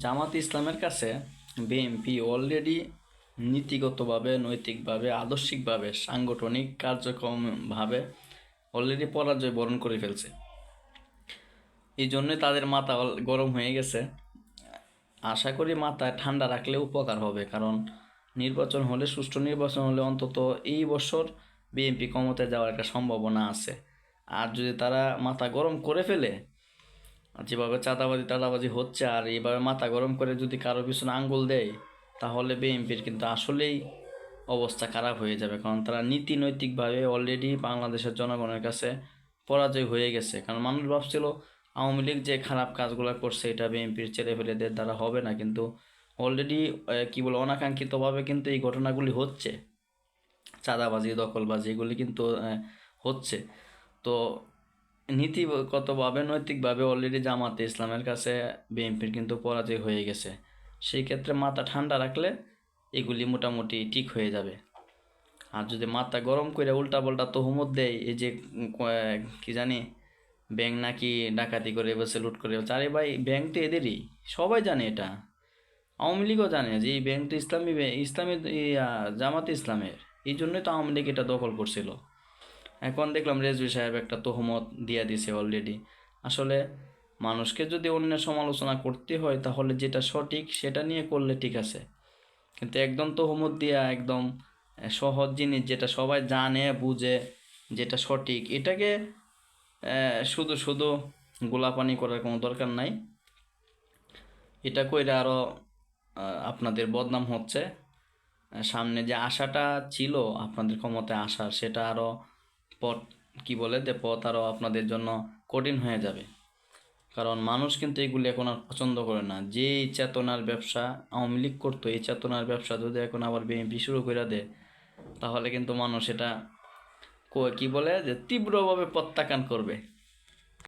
জামাত ইসলামের কাছে BNP already নীতিগতভাবে, নৈতিকভাবে, আদর্শিকভাবে, সাংগঠনিক কার্যক্রমভাবে অলরেডি পরাজয় বরণ করে ফেলছে। এই জন্যই তাদের মাথা গরম হয়ে গেছে। আশা করি মাথায় ঠান্ডা রাখলে উপকার হবে, কারণ নির্বাচন হলে, সুষ্ঠু নির্বাচন হলে অন্তত এই বছর বিএনপি ক্ষমতায় যাওয়ার একটা সম্ভাবনা আছে। আর যদি তারা মাথা গরম করে ফেলে, যেভাবে চাঁদাবাজি হচ্ছে, আর এইভাবে মাথা গরম করে যদি কারো পিছনে আঙ্গুল দেয়, তাহলে বিএনপির কিন্তু আসলেই অবস্থা খারাপ হয়ে যাবে। কারণ তারা নীতি নৈতিকভাবে অলরেডি বাংলাদেশের জনগণের কাছে পরাজয় হয়ে গেছে। কারণ মানুষ ভাবছিল আওয়ামী লীগ যে খারাপ কাজগুলো করছে এটা বিএনপির ছেলেপেলেদের দ্বারা হবে না, কিন্তু অলরেডি কী বলে অনাকাঙ্ক্ষিতভাবে কিন্তু এই ঘটনাগুলি হচ্ছে। চাঁদাবাজি, দখলবাজি এগুলি কিন্তু হচ্ছে। তো নীতিগতভাবে, নৈতিকভাবে অলরেডি জামাতে ইসলামের কাছে বিএনপির কিন্তু পরাজয় হয়ে গেছে। সেই ক্ষেত্রে মাথা ঠান্ডা রাখলে এগুলি মোটামুটি ঠিক হয়ে যাবে। আর যদি মাথা গরম করে উল্টাপাল্টা তহমত দেয়, এই যে কি জানি ব্যাংক নাকি ডাকাতি করে বসে, লুট করে বসে, আরে ভাই ব্যাংক তো এদেরই, সবাই জানে এটা। আওয়ামী লীগও জানে যে এই ব্যাংক তো ইসলামী জামাতে ইসলামের। এই জন্যই তো আওয়ামী লীগ এটা দখল করছিল। এখন দেখলাম রেজভী সাহেব একটা তহমত দিয়ে দিছে অলরেডি। আসলে মানুষকে যদি অন্যের সমালোচনা করতে হয়, তাহলে যেটা সঠিক সেটা নিয়ে করলে ঠিক আছে, কিন্তু একদম তহমত দিয়া একদম সহজ জিনিস যেটা সবাই জানে বুঝে, যেটা সঠিক, এটাকে শুধু শুধু গোলাপানি করার কোনো দরকার নাই। এটা কইরা আরও আপনাদের বদনাম হচ্ছে। সামনে যে আশাটা ছিল আপনাদের ক্ষমতায় আসার, সেটা আরও পথ, কি বলে, যে পথ আরও আপনাদের জন্য কঠিন হয়ে যাবে। কারণ মানুষ কিন্তু এগুলি এখন আর পছন্দ করে না। যে এই চেতনার ব্যবসা আওয়ামী লীগ করতো, এই চেতনার ব্যবসা যদি এখন আবার বিএনপি শুরু করে দেয়, তাহলে কিন্তু মানুষ এটা কি বলে যে তীব্রভাবে প্রত্যাখ্যান করবে।